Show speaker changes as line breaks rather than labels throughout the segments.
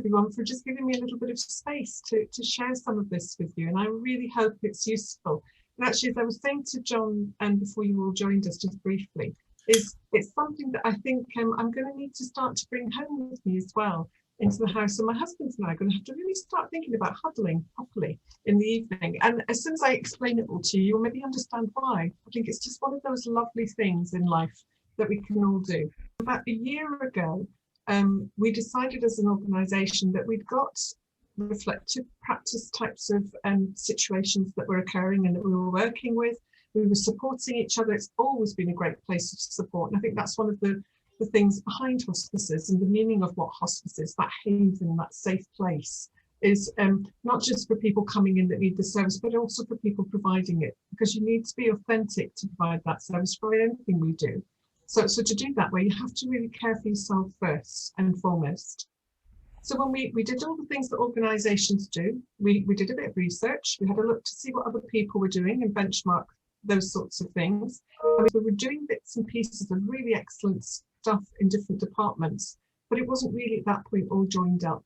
everyone for just giving me a little bit of space to share some of this with you, and I really hope it's useful. And actually, as I was saying to John, and before you all joined us just briefly, it's something that I think I'm going to need to start to bring home with me as well into the house. And my husband and I are going to have to really start thinking about huddling properly in the evening. And as soon as I explain it all to you, you'll maybe understand why. I think it's just one of those lovely things in life that we can all do. About a year ago, we decided as an organisation that we'd got reflective practice types of situations that were occurring and that we were working with. We were supporting each other. It's always been a great place of support. And I think that's one of the things behind hospices, and the meaning of what hospice is, that haven, that safe place, is not just for people coming in that need the service, but also for people providing it, because you need to be authentic to provide that service for anything we do. So to do that way, you have to really care for yourself first and foremost. So when we did all the things that organisations do, we did a bit of research. We had a look to see what other people were doing and benchmark those sorts of things. And we were doing bits and pieces of really excellent stuff in different departments, but it wasn't really at that point all joined up.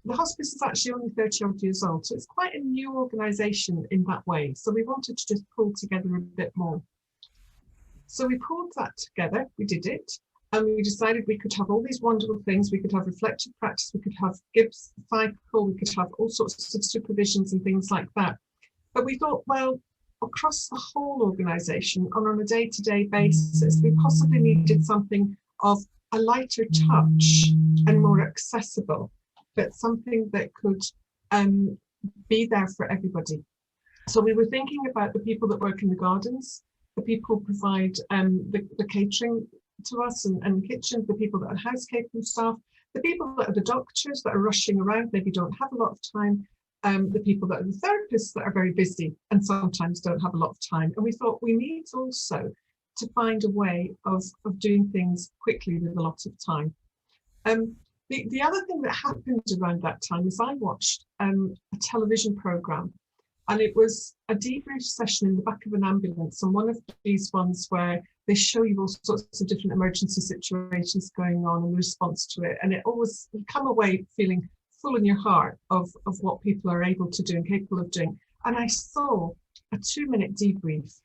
The hospice is actually only 30 odd years old, so it's quite a new organisation in that way. So we wanted to just pull together a bit more. So we pulled that together, we did it, and we decided we could have all these wonderful things. We could have reflective practice, we could have Gibbs cycle, we could have all sorts of supervisions and things like that. But we thought, well, across the whole organisation, on a day-to-day basis, we possibly needed something of a lighter touch and more accessible, but something that could be there for everybody. So we were thinking about the people that work in the gardens, the people who provide the catering to us and the kitchen, the people that are housekeeping staff, the people that are the doctors that are rushing around, maybe don't have a lot of time, the people that are the therapists that are very busy and sometimes don't have a lot of time. And we thought we need also to find a way of doing things quickly with a lot of time. The other thing that happened around that time is I watched a television programme, and it was a debrief session in the back of an ambulance, and one of these ones where they show you all sorts of different emergency situations going on and the response to it. And it always, you come away feeling full in your heart of what people are able to do and capable of doing. And I saw a 2-minute debrief.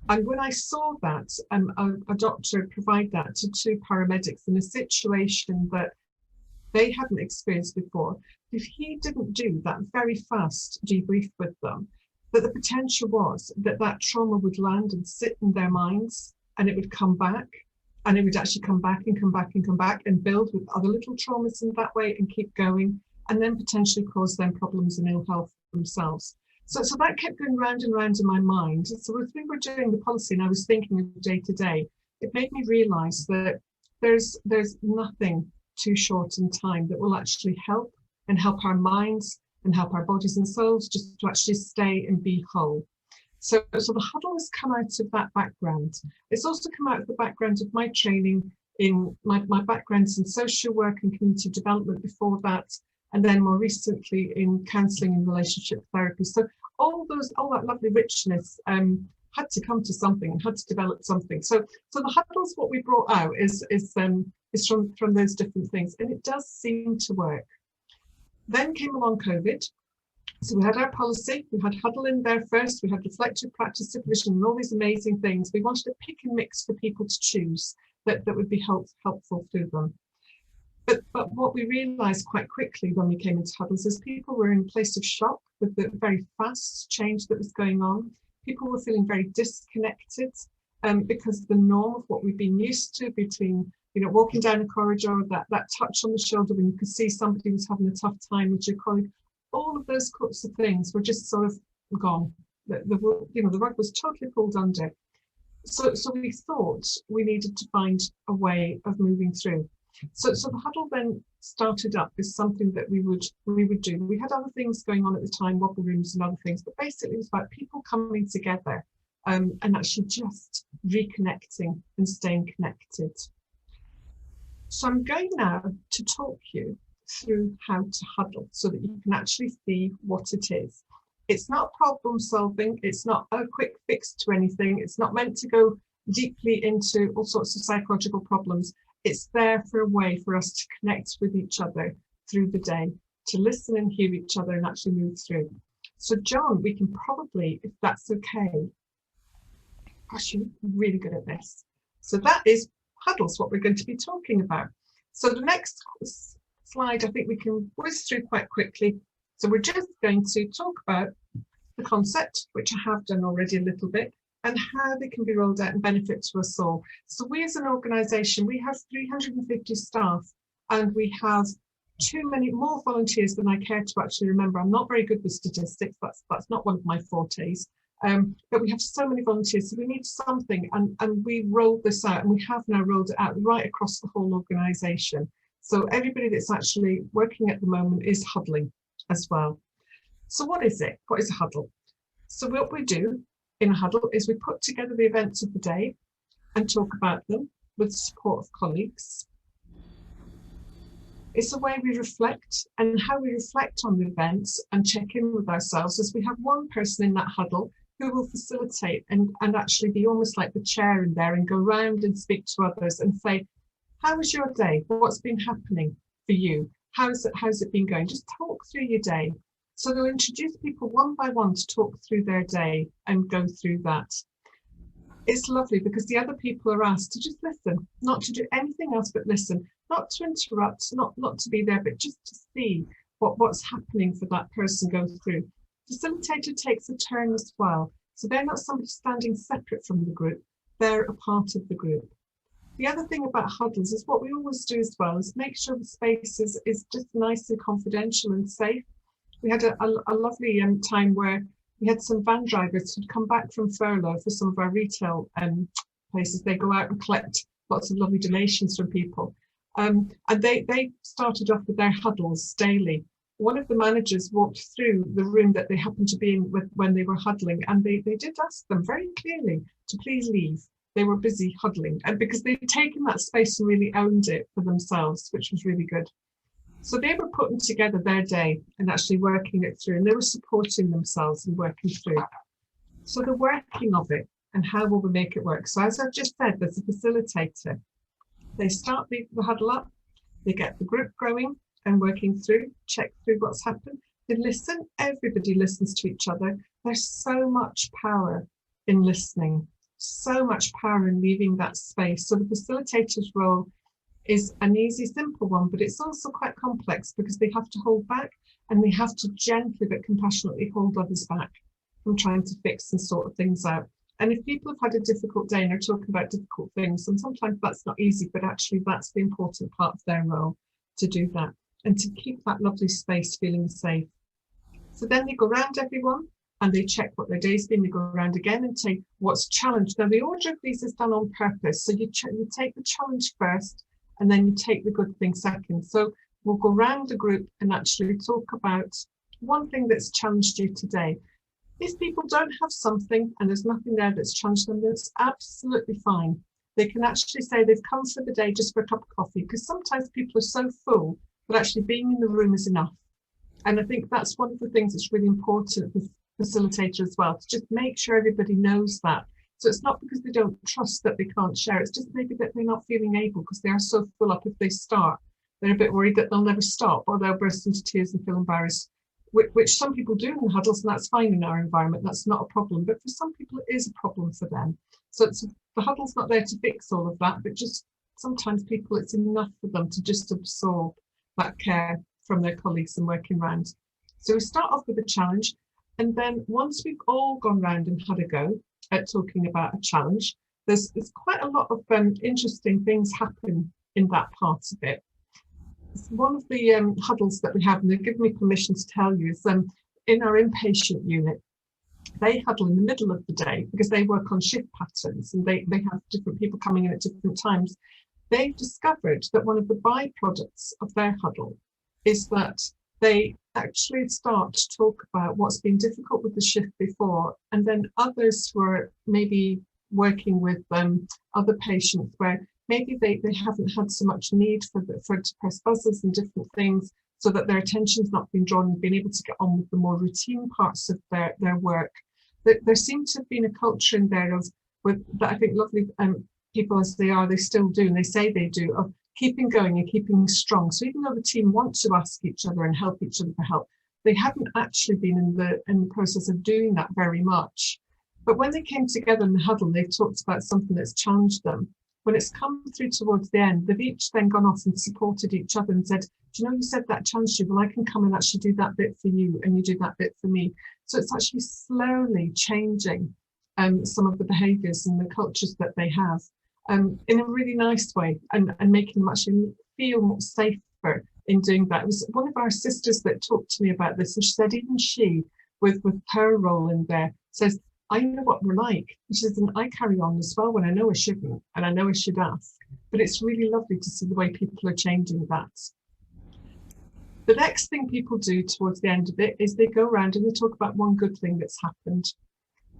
And when I saw that, a doctor provide that to 2 paramedics in a situation that they hadn't experienced before, if he didn't do that very fast debrief with them, that the potential was that that trauma would land and sit in their minds, and it would come back, and it would actually come back and come back and come back and build with other little traumas in that way and keep going, and then potentially cause them problems and ill health themselves. So that kept going round and round in my mind. So as we were doing the policy and I was thinking of day to day, it made me realise that there's nothing too short in time that will actually help our minds and help our bodies and souls just to actually stay and be whole. So the Huddle has come out of that background. It's also come out of the background of my training in my backgrounds in social work and community development before that, and then more recently in counselling and relationship therapy. So all that lovely richness had to come to something and had to develop something. So the Huddle's what we brought out is from those different things, and it does seem to work. Then came along COVID. So we had our policy, we had Huddle in there first, we had reflective practice supervision and all these amazing things. We wanted to pick and mix for people to choose that would be helpful to them. But what we realised quite quickly when we came into Huddles is people were in a place of shock with the very fast change that was going on. People were feeling very disconnected because the norm of what we've been used to between, walking down a corridor, that touch on the shoulder when you could see somebody was having a tough time with your colleague, all of those sorts of things were just sort of gone. The rug was totally pulled under. So we thought we needed to find a way of moving through. So the Huddle then started up as something that we would do. We had other things going on at the time, wobble rooms and other things, but basically it was about people coming together and actually just reconnecting and staying connected. So I'm going now to talk you through how to huddle so that you can actually see what it is. It's not problem solving, it's not a quick fix to anything, it's not meant to go deeply into all sorts of psychological problems. It's there for a way for us to connect with each other through the day, to listen and hear each other and actually move through. So John, we can probably, if that's okay, gosh, you're really good at this. So that is huddles, what we're going to be talking about. So the next slide, I think we can whiz through quite quickly. So we're just going to talk about the concept, which I have done already a little bit, and how they can be rolled out and benefit to us all. So we as an organisation, we have 350 staff, and we have more volunteers than I care to actually remember. I'm not very good with statistics. That's not one of my fortes. But we have so many volunteers, so we need something, and we rolled this out, and we have now rolled it out right across the whole organisation. So everybody that's actually working at the moment is huddling as well. So what is it? What is a huddle? So what we do in a huddle is we put together the events of the day and talk about them with the support of colleagues. It's a way we reflect, and how we reflect on the events and check in with ourselves is we have one person in that huddle who will facilitate and actually be almost like the chair in there and go around and speak to others and say, how was your day? What's been happening for you? How's it been going? Just talk through your day. So they'll introduce people one by one to talk through their day and go through that. It's lovely because the other people are asked to just listen, not to do anything else but listen, not to interrupt, not to be there, but just to see what's happening for that person go through. Facilitator takes a turn as well. So they're not somebody standing separate from the group, they're a part of the group. The other thing about huddles is what we always do as well is make sure the space is just nice and confidential and safe. We had a lovely time where we had some van drivers who'd come back from furlough for some of our retail places. They go out and collect lots of lovely donations from people. And they started off with their huddles daily. One of the managers walked through the room that they happened to be in when they were huddling, and they did ask them very clearly to please leave. They were busy huddling, and because they'd taken that space and really owned it for themselves, which was really good. So they were putting together their day and actually working it through, and they were supporting themselves and working through. So the working of it and how will we make it work? So as I've just said, there's a facilitator. They start the huddle up, they get the group growing and working through, check through what's happened. They listen, everybody listens to each other. There's so much power in listening, so much power in leaving that space. So the facilitator's role is an easy, simple one, but it's also quite complex because they have to hold back and they have to gently but compassionately hold others back from trying to fix and sort things out. And if people have had a difficult day and are talking about difficult things, and sometimes that's not easy, but actually that's the important part of their role, to do that and to keep that lovely space feeling safe. So then they go around everyone and they check what their day's been. They go around again and say what's challenged. Now the order of these is done on purpose. So you take the challenge first, and then you take the good thing second. So we'll go around the group and actually talk about one thing that's challenged you today. If people don't have something and there's nothing there that's challenged them, that's absolutely fine. They can actually say they've come for the day just for a cup of coffee, because sometimes people are so full that actually being in the room is enough. And I think that's one of the things that's really important for the facilitator as well, to just make sure everybody knows that. So it's not because they don't trust that they can't share, it's just maybe that they're not feeling able because they are so full up. If they start, they're a bit worried that they'll never stop, or they'll burst into tears and feel embarrassed, which some people do in huddles, and that's fine in our environment, that's not a problem. But for some people it is a problem for them. So the huddle's not there to fix all of that, but just sometimes people, it's enough for them to just absorb that care from their colleagues and working around. So we start off with a challenge, and then once we've all gone round and had a go at talking about a challenge, there's quite a lot of interesting things happen in that part of it. One of the huddles that we have, and they've given me permission to tell you, is in our inpatient unit. They huddle in the middle of the day because they work on shift patterns and they have different people coming in at different times. They've discovered that one of the byproducts of their huddle is that they actually start to talk about what's been difficult with the shift before, and then others who are maybe working with other patients where maybe they haven't had so much need for to press buzzers and different things, so that their attention's not been drawn and being able to get on with the more routine parts of their work. There seems to have been a culture in there that I think lovely people as they are, they still do, and they say they do, of keeping going and keeping strong. So even though the team want to ask each other and help each other for help, they haven't actually been in the process of doing that very much. But when they came together in the huddle, they talked about something that's challenged them. When it's come through towards the end, they've each then gone off and supported each other and said, do you know, you said that challenged you, well, I can come and actually do that bit for you and you do that bit for me. So it's actually slowly changing some of the behaviours and the cultures that they have in a really nice way, and making them actually feel more safer in doing that. It was one of our sisters that talked to me about this, and she said even she, with her role in there, says, I know what we're like. She says, and I carry on as well when I know I shouldn't, and I know I should ask. But it's really lovely to see the way people are changing that. The next thing people do towards the end of it is they go around and they talk about one good thing that's happened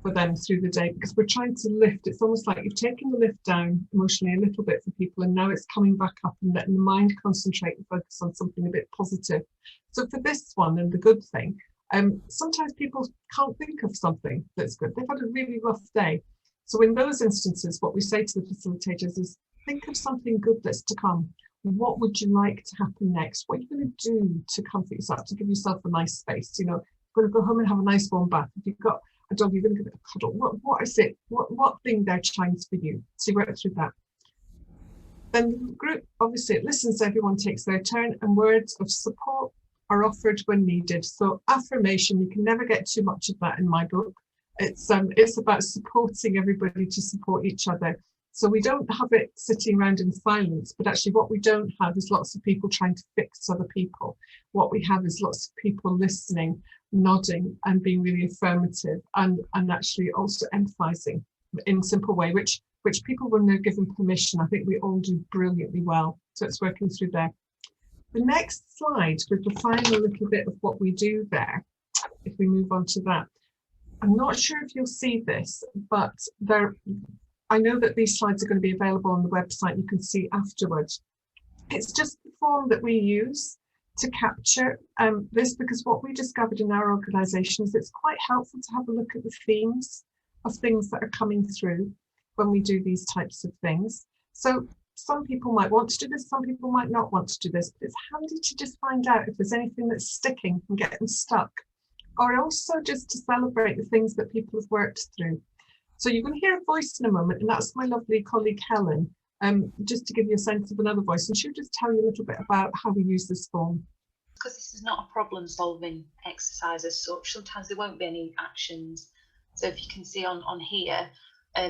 for them through the day, because we're trying to lift. It's almost like you've taken the lift down emotionally a little bit for people, and now it's coming back up and letting the mind concentrate and focus on something a bit positive. So for this one and the good thing, sometimes people can't think of something that's good. They've had a really rough day. So in those instances, what we say to the facilitators is, think of something good that's to come. What would you like to happen next? What are you going to do to comfort yourself, to give yourself a nice space? You know, you're going to go home and have a nice warm bath. If you've got a dog, you're going to give it a cuddle. What is it? What thing there shines for you? So you work through that. Then the group, obviously, it listens, everyone takes their turn, and words of support are offered when needed. So affirmation, you can never get too much of that in my book. It's about supporting everybody to support each other. So we don't have it sitting around in silence, but actually what we don't have is lots of people trying to fix other people. What we have is lots of people listening, nodding and being really affirmative, and actually also empathizing in a simple way, which people, when they're given permission, I think we all do brilliantly well. So it's working through there. The next slide would define a little bit of what we do there. If we move on to that, I'm not sure if you'll see this, but I know that these slides are going to be available on the website. You can see afterwards. It's just the form that we use to capture this, because what we discovered in our organisation is it's quite helpful to have a look at the themes of things that are coming through when we do these types of things. So some people might want to do this, some people might not want to do this, but it's handy to just find out if there's anything that's sticking and getting stuck, or also just to celebrate the things that people have worked through. So you're going to hear a voice in a moment, and that's my lovely colleague Helen, just to give you a sense of another voice, and she'll just tell you a little bit about how we use this form.
Because this is not a problem solving exercise as such, sometimes there won't be any actions. So if you can see on here,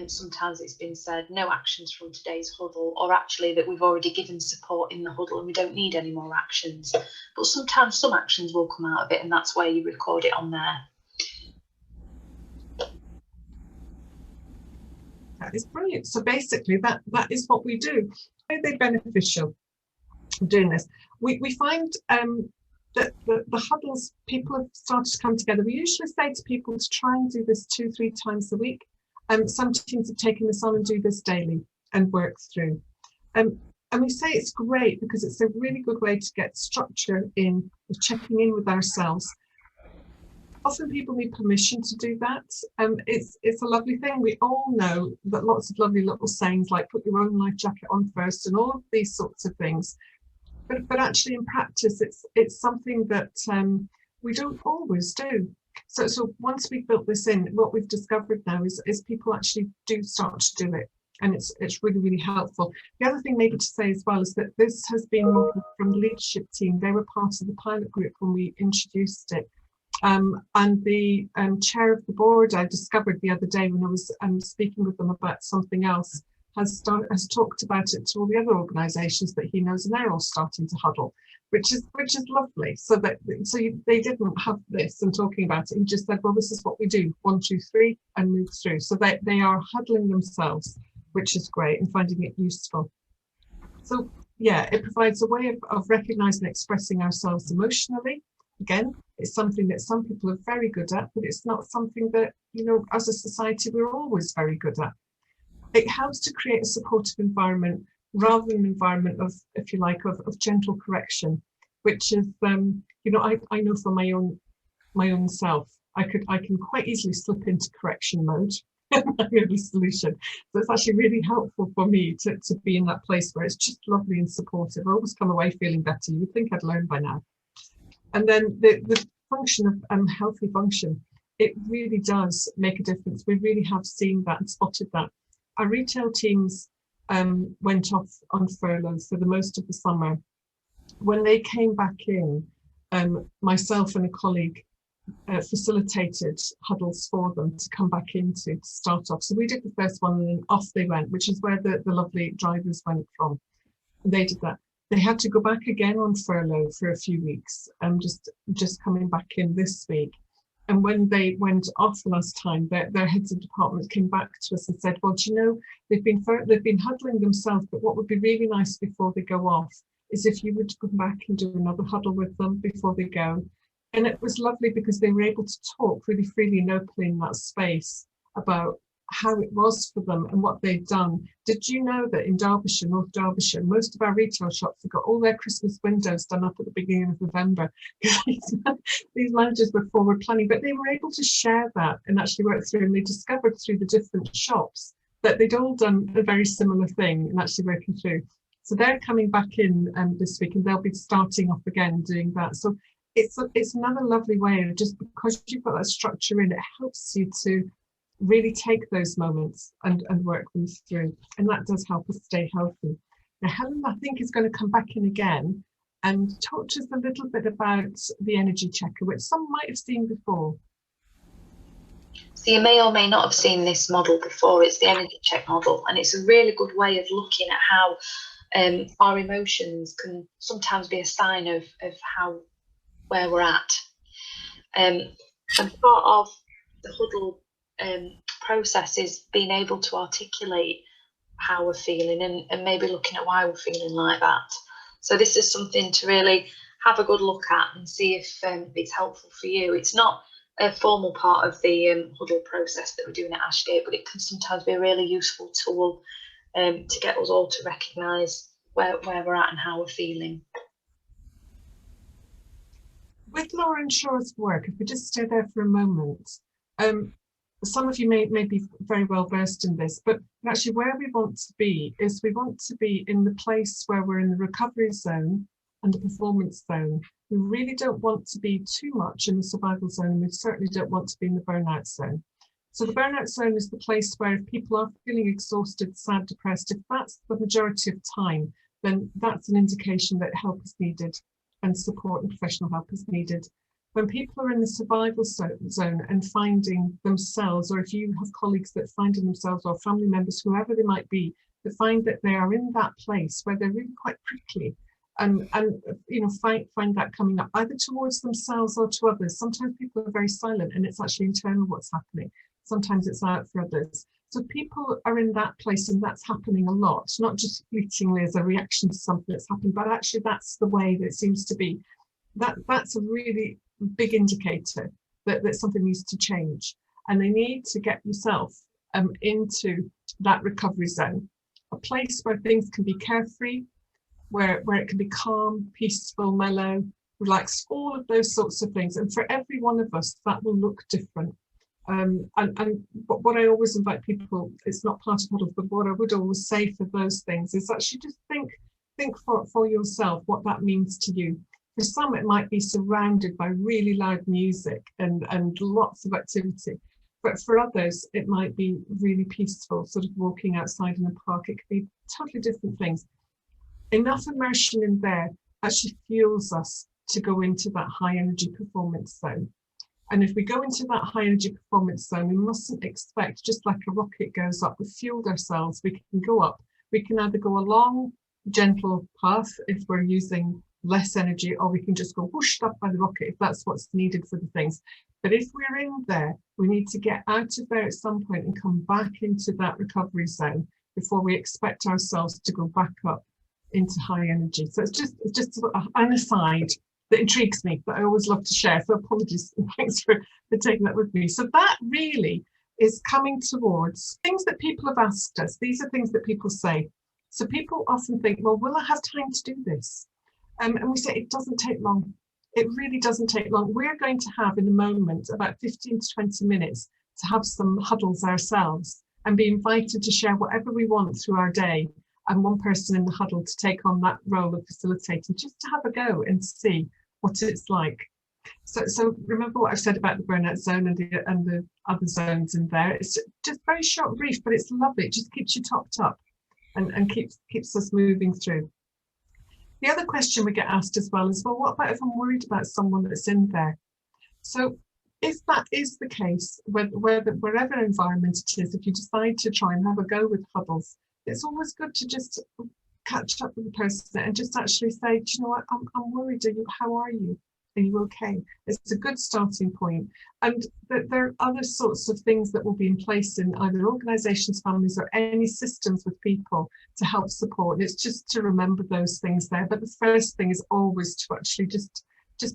sometimes it's been said no actions from today's huddle, or actually that we've already given support in the huddle and we don't need any more actions. But sometimes some actions will come out of it, and that's where you record it on there.
That is brilliant. So basically that is what we do. Are they beneficial doing this? We find that the huddles, people have started to come together. We usually say to people to try and do this 2-3 times a week. Some teams have taken this on and do this daily and work through. And we say it's great because it's a really good way to get structure in, of checking in with ourselves. Often people need permission to do that. It's a lovely thing. We all know that lots of lovely little sayings like put your own life jacket on first and all of these sorts of things. But actually in practice, it's something that we don't always do. So once we've built this in, what we've discovered now is people actually do start to do it. And it's really, really helpful. The other thing maybe to say as well is that this has been from the leadership team. They were part of the pilot group when we introduced it. And the chair of the board, I discovered the other day when I was speaking with them about something else, has talked about it to all the other organisations that he knows, and they're all starting to huddle, which is lovely. They didn't have this and talking about it. He just said, well, this is what we do, 1, 2, 3, and move through. So they are huddling themselves, which is great, and finding it useful. So yeah, it provides a way of recognising and expressing ourselves emotionally. Again, it's something that some people are very good at, but it's not something that, you know, as a society, we're always very good at. It helps to create a supportive environment rather than an environment of, if you like, of gentle correction, which is, you know, I know for my own self, I can quite easily slip into correction mode. the solution. So it's actually really helpful for me to be in that place where it's just lovely and supportive. I always come away feeling better. You would think I'd learned by now. And then the function of healthy function, it really does make a difference. We really have seen that and spotted that. Our retail teams went off on furlough for the most of the summer. When they came back in, myself and a colleague facilitated huddles for them to come back into to start off. So we did the first one and then off they went, which is where the lovely drivers went from. And they did that. They had to go back again on furlough for a few weeks, just coming back in this week. And when they went off the last time, their heads of departments came back to us and said, well, do you know, they've been huddling themselves, but what would be really nice before they go off is if you would come back and do another huddle with them before they go. And it was lovely because they were able to talk really freely and openly in that space about how it was for them and what they've done. Did you know that in Derbyshire, North Derbyshire, most of our retail shops have got all their Christmas windows done up at the beginning of November? These managers were forward planning, but they were able to share that and actually work through, and they discovered through the different shops that they'd all done a very similar thing and actually working through. So they're coming back in this week and they'll be starting off again doing that. So it's another lovely way of, just because you've got that structure in, it helps you to really take those moments and work them through. And that does help us stay healthy. Now, Helen, I think, is going to come back in again and talk to us a little bit about the energy checker, which some might have seen before.
So you may or may not have seen this model before. It's the energy check model, and it's a really good way of looking at how our emotions can sometimes be a sign of where we're at. And part of the Huddle process is being able to articulate how we're feeling and maybe looking at why we're feeling like that. So this is something to really have a good look at and see if it's helpful for you. It's not a formal part of the Huddle process that we're doing at Ashgate, but it can sometimes be a really useful tool to get us all to recognise where we're at and how we're feeling.
With Lauren Shaw's work, if we just stay there for a moment, some of you may be very well versed in this, but actually where we want to be is we want to be in the place where we're in the recovery zone and the performance zone. We really don't want to be too much in the survival zone, and we certainly don't want to be in the burnout zone. So the burnout zone is the place where if people are feeling exhausted, sad, depressed, if that's the majority of time, then that's an indication that help is needed and support and professional help is needed. When people are in the survival zone and finding themselves, or if you have colleagues that finding themselves, or family members, whoever they might be, that find that they are in that place where they're really quite prickly and you know, find that coming up either towards themselves or to others. Sometimes people are very silent and it's actually internal what's happening. Sometimes it's out for others. So people are in that place and that's happening a lot, not just fleetingly as a reaction to something that's happened, but actually that's the way that it seems to be. That's a really big indicator that something needs to change, and they need to get yourself into that recovery zone, a place where things can be carefree, where it can be calm, peaceful, mellow, relaxed, all of those sorts of things. And for every one of us, that will look different. And what I always invite people, it's not part of Huddle, but what I would always say for those things is actually just think for yourself what that means to you. For some, it might be surrounded by really loud music and lots of activity. But for others, it might be really peaceful, sort of walking outside in a park. It could be totally different things. Enough immersion in there actually fuels us to go into that high energy performance zone. And if we go into that high energy performance zone, we mustn't expect, just like a rocket goes up, we've fueled ourselves, we can go up. We can either go a long, gentle path if we're using less energy, or we can just go whooshed up by the rocket if that's what's needed for the things. But if we're in there, we need to get out of there at some point and come back into that recovery zone before we expect ourselves to go back up into high energy. So it's just an aside that intrigues me, that I always love to share. So apologies and thanks for taking that with me. So that really is coming towards things that people have asked us. These are things that people say. So people often think, well, will I have time to do this? And we say it doesn't take long. It really doesn't take long. We're going to have in a moment about 15 to 20 minutes to have some huddles ourselves and be invited to share whatever we want through our day, and one person in the huddle to take on that role of facilitating, just to have a go and see what it's like. So remember what I've said about the burnout zone and the other zones in there. It's just very short, brief, but it's lovely. It just keeps you topped up and keeps us moving through. The other question we get asked as well is, well, what about if I'm worried about someone that's in there? So if that is the case, wherever environment it is, if you decide to try and have a go with huddles, it's always good to just catch up with the person and just actually say, do you know what, I'm worried. How are you? Are you okay? It's a good starting point. And there are other sorts of things that will be in place in either organisations, families, or any systems with people to help support. And it's just to remember those things there. But the first thing is always to actually just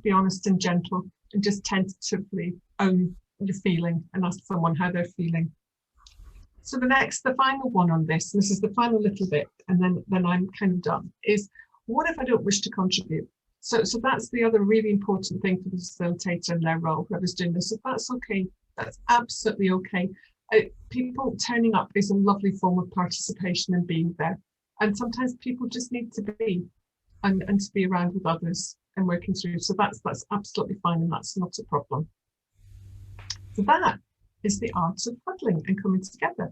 be honest and gentle and just tentatively own your feeling and ask someone how they're feeling. So the final one on this, and this is the final little bit, and then I'm kind of done, is what if I don't wish to contribute? So that's the other really important thing for the facilitator and their role, whoever's doing this. If that's okay, that's absolutely okay. People turning up is a lovely form of participation and being there. And sometimes people just need to be and to be around with others and working through. So that's absolutely fine, and that's not a problem. So that is the art of huddling and coming together.